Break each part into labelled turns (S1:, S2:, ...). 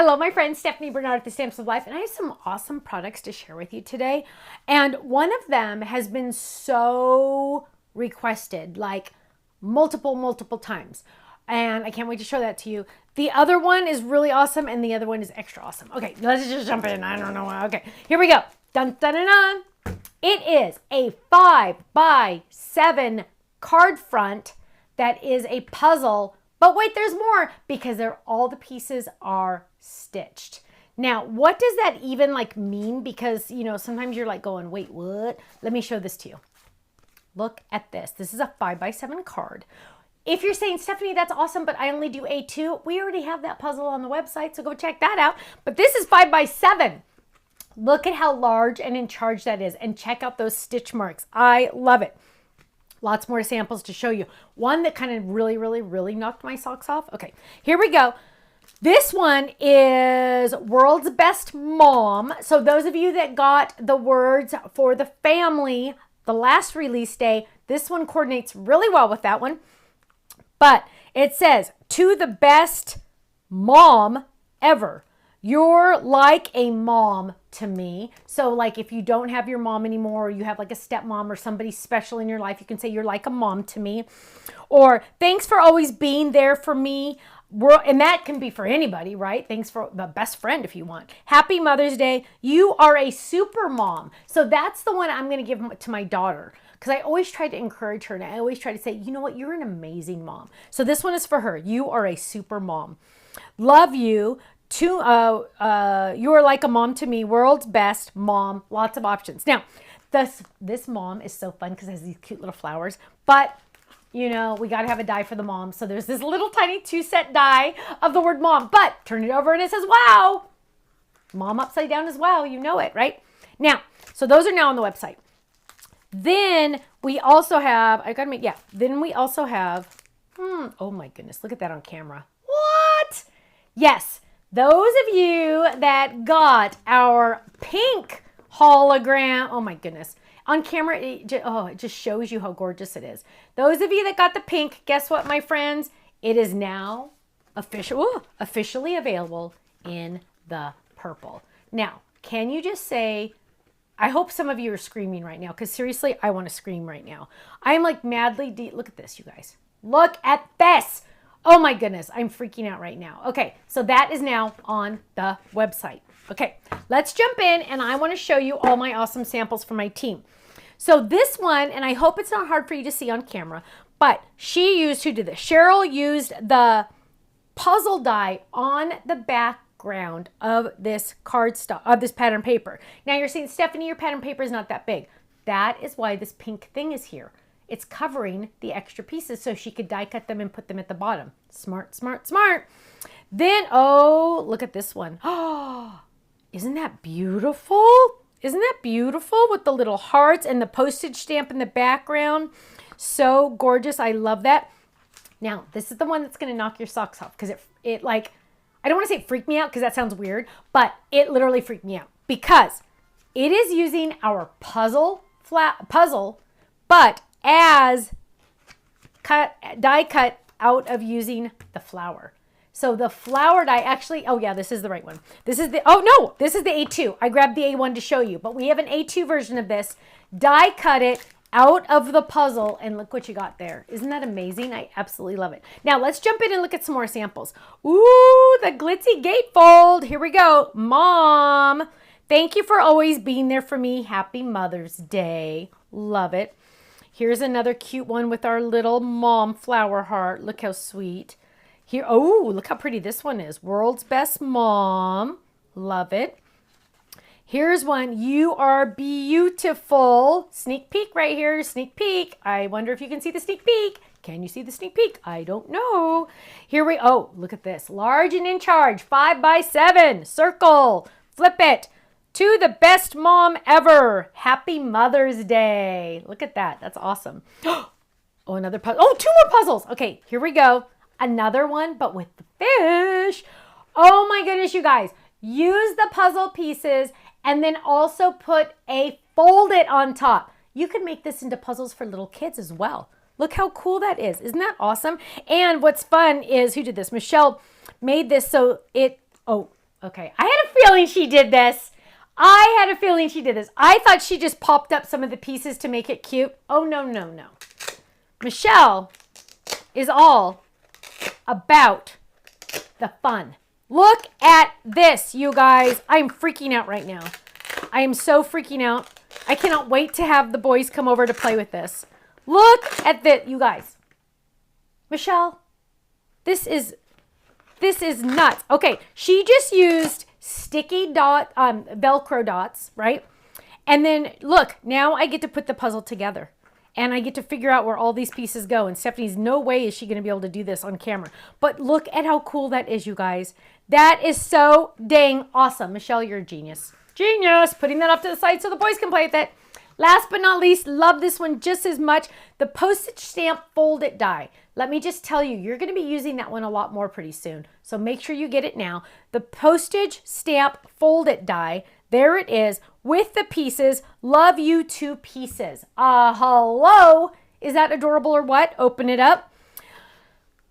S1: Hello, my friend Stephanie Bernard at the Stamps of Life, and I have some awesome products to share with you today. And one of them has been so requested, like multiple times. And I can't wait to show that to you. The other one is really awesome, and the other one is extra awesome. Okay, let's just jump in. I don't know why. Okay, here we go. Dun, dun, dun, dun. It is a 5x7 card front that is a puzzle. But wait, there's more, because all the pieces are stitched. Now, what does that even mean? Because, sometimes you're like going, wait, what? Let me show this to you. Look at this. This is a 5x7 card. If you're saying, Stephanie, that's awesome, but I only do A2, we already have that puzzle on the website, so go check that out. But this is 5x7. Look at how large and in charge that is, and check out those stitch marks. I love it. Lots more samples to show you. One that kind of really knocked my socks off. Okay, here we go. This one is World's Best Mom. So those of you that got the words for the family, the last release day, this one coordinates really well with that one. But it says, to the best mom ever. You're like a mom to me. So if you don't have your mom anymore, or you have a stepmom or somebody special in your life, you can say you're like a mom to me. Or thanks for always being there for me. And that can be for anybody, right? Thanks for the best friend if you want. Happy Mother's Day. You are a super mom. So that's the one I'm going to give to my daughter, because I always try to encourage her, and I always try to say, you know what? You're an amazing mom. So this one is for her. You are a super mom. Love you. You are like a mom to me. World's best mom. Lots of options. Now, this mom is so fun because it has these cute little flowers. But, we got to have a die for the mom. So there's this little tiny 2-set die of the word mom. But turn it over and it says, wow. Mom upside down is wow. You know it, right? Now, so those are now on the website. Then we also have, then we also have, oh my goodness, look at that on camera. What? Yes. Those of you that got our pink hologram, oh my goodness, on camera, it just shows you how gorgeous it is. Those of you that got the pink, guess what, my friends? It is now officially available in the purple. Now, can you just say, I hope some of you are screaming right now, because seriously, I want to scream right now. I am madly look at this, you guys. Look at this. Oh my goodness, I'm freaking out right now. Okay, so that is now on the website. Okay, let's jump in, and I want to show you all my awesome samples for my team. So this one, and I hope it's not hard for you to see on camera, but who did this? Cheryl used the puzzle die on the background of this cardstock, of this pattern paper. Now you're saying, Stephanie, your pattern paper is not that big. That is why this pink thing is here. It's covering the extra pieces so she could die cut them and put them at the bottom. Smart, smart, smart. Then, oh, look at this one. Oh, isn't that beautiful? Isn't that beautiful with the little hearts and the postage stamp in the background? So gorgeous. I love that. Now, this is the one that's going to knock your socks off, because it I don't want to say it freaked me out because that sounds weird, but it literally freaked me out because it is using our puzzle, but as die cut out of using the flower. So the flower die actually, oh yeah, this is the right one. This is the A2. I grabbed the A1 to show you, but we have an A2 version of this. Die cut it out of the puzzle, and look what you got there. Isn't that amazing? I absolutely love it. Now let's jump in and look at some more samples. Ooh, the glitzy gatefold. Here we go. Mom, thank you for always being there for me. Happy Mother's Day. Love it. Here's another cute one with our little mom flower heart. Look how sweet. Here, oh, look how pretty this one is. World's Best Mom. Love it. Here's one. You are beautiful. Sneak peek right here. Sneak peek. I wonder if you can see the sneak peek. Can you see the sneak peek? I don't know. Oh, look at this. Large and in charge. 5x7. Circle. Flip it. To the best mom ever. Happy Mother's Day. Look at that. That's awesome. Oh, another puzzle. Oh, 2 more puzzles. Okay, here we go. Another one, but with the fish. Oh my goodness, you guys. Use the puzzle pieces and then also put a fold it on top. You can make this into puzzles for little kids as well. Look how cool that is. Isn't that awesome? And what's fun is, who did this? Michelle made this so it, oh, Okay, I had a feeling she did this. I had a feeling she did this. I thought she just popped up some of the pieces to make it cute. Oh, no, no, no. Michelle is all about the fun. Look at this, you guys. I'm freaking out right now. I am so freaking out. I cannot wait to have the boys come over to play with this. Look at this, you guys. Michelle, this is nuts. Okay, she just used sticky Velcro dots, right? And then look, now I get to put the puzzle together. And I get to figure out where all these pieces go. And Stephanie's no way is she going to be able to do this on camera. But look at how cool that is, you guys. That is so dang awesome. Michelle, you're a genius. Genius. Putting that off to the side so the boys can play with it. Last but not least, love this one just as much. The postage stamp fold it die. Let me just tell you, you're going to be using that one a lot more pretty soon. So make sure you get it now. The postage stamp fold it die. There it is with the pieces. Love you 2 pieces. Hello. Is that adorable or what? Open it up.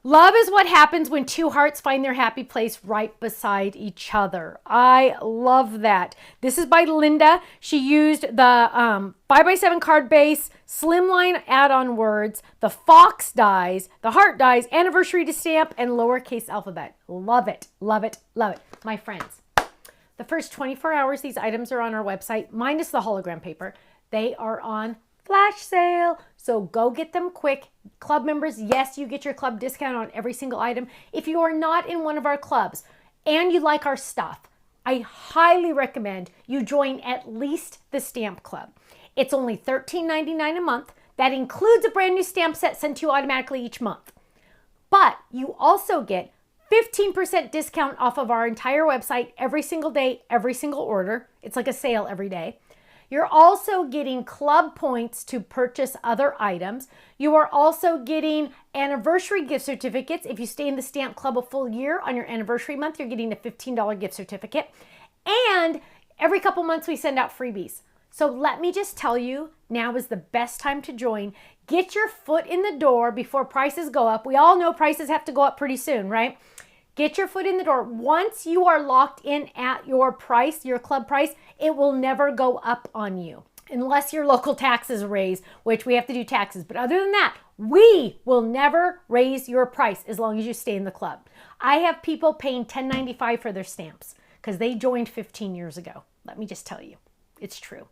S1: Love is what happens when 2 hearts find their happy place right beside each other. I love that. This is by Linda. She used the 5x7 card base, slimline add-on words, the fox dies, the heart dies, anniversary to stamp, and lowercase alphabet. Love it, love it, love it. My friends, the first 24 hours these items are on our website, minus the hologram paper. They are on flash sale. So go get them quick. Club members, yes, you get your club discount on every single item. If you are not in one of our clubs and you like our stuff, I highly recommend you join at least the stamp club. It's only $13.99 a month. That includes a brand new stamp set sent to you automatically each month. But you also get 15% discount off of our entire website every single day, every single order. It's like a sale every day. You're also getting club points to purchase other items. You are also getting anniversary gift certificates. If you stay in the stamp club a full year on your anniversary month, you're getting a $15 gift certificate. And every couple months we send out freebies. So let me just tell you, now is the best time to join. Get your foot in the door before prices go up. We all know prices have to go up pretty soon, right? Get your foot in the door. Once you are locked in at your price, your club price, it will never go up on you unless your local taxes raise, which we have to do taxes. But other than that, we will never raise your price as long as you stay in the club. I have people paying $10.95 for their stamps because they joined 15 years ago. Let me just tell you, it's true.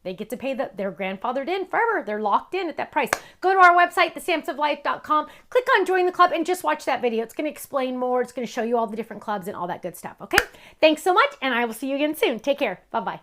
S1: They get to pay they're grandfathered in forever. They're locked in at that price. Go to our website, thestampsoflife.com. Click on join the club and just watch that video. It's going to explain more. It's going to show you all the different clubs and all that good stuff. Okay? Thanks so much, and I will see you again soon. Take care. Bye-bye.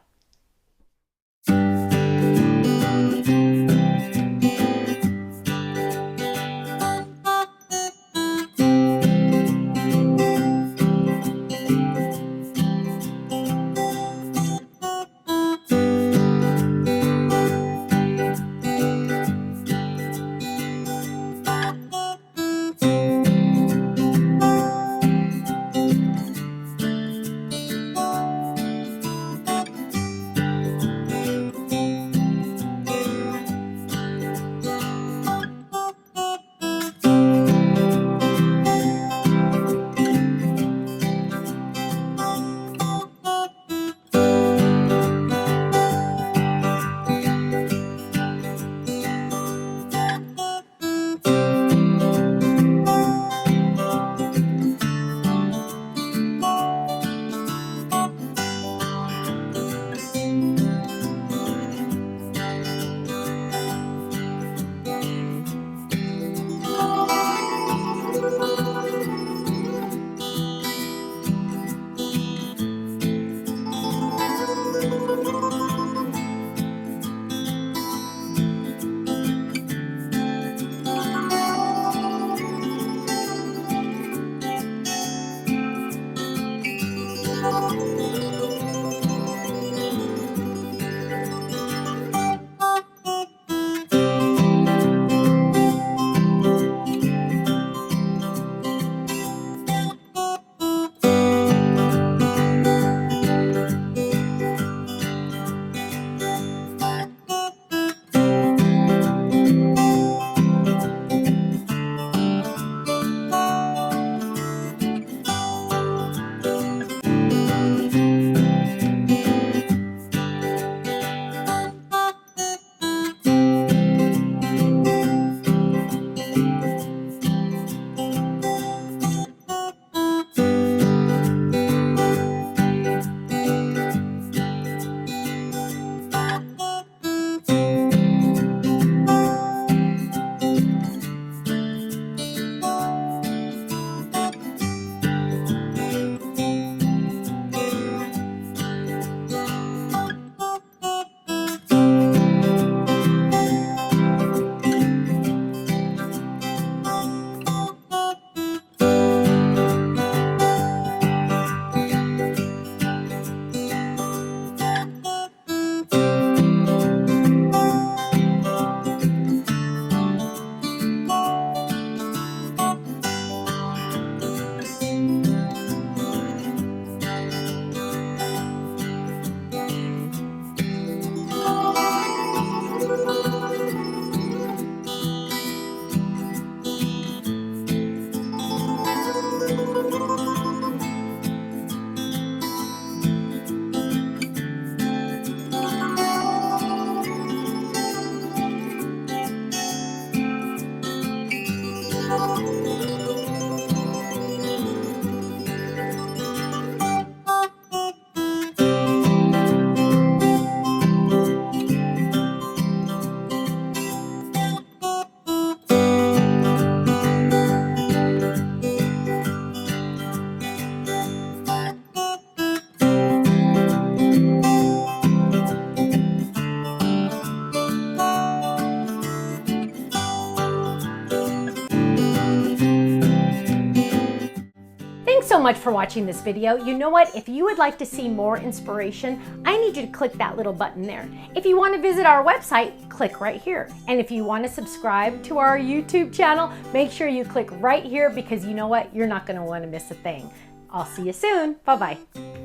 S1: much for watching this video. You know what? If you would like to see more inspiration, I need you to click that little button there. If you want to visit our website, click right here. And if you want to subscribe to our YouTube channel, make sure you click right here, because you know what? You're not going to want to miss a thing. I'll see you soon. Bye-bye.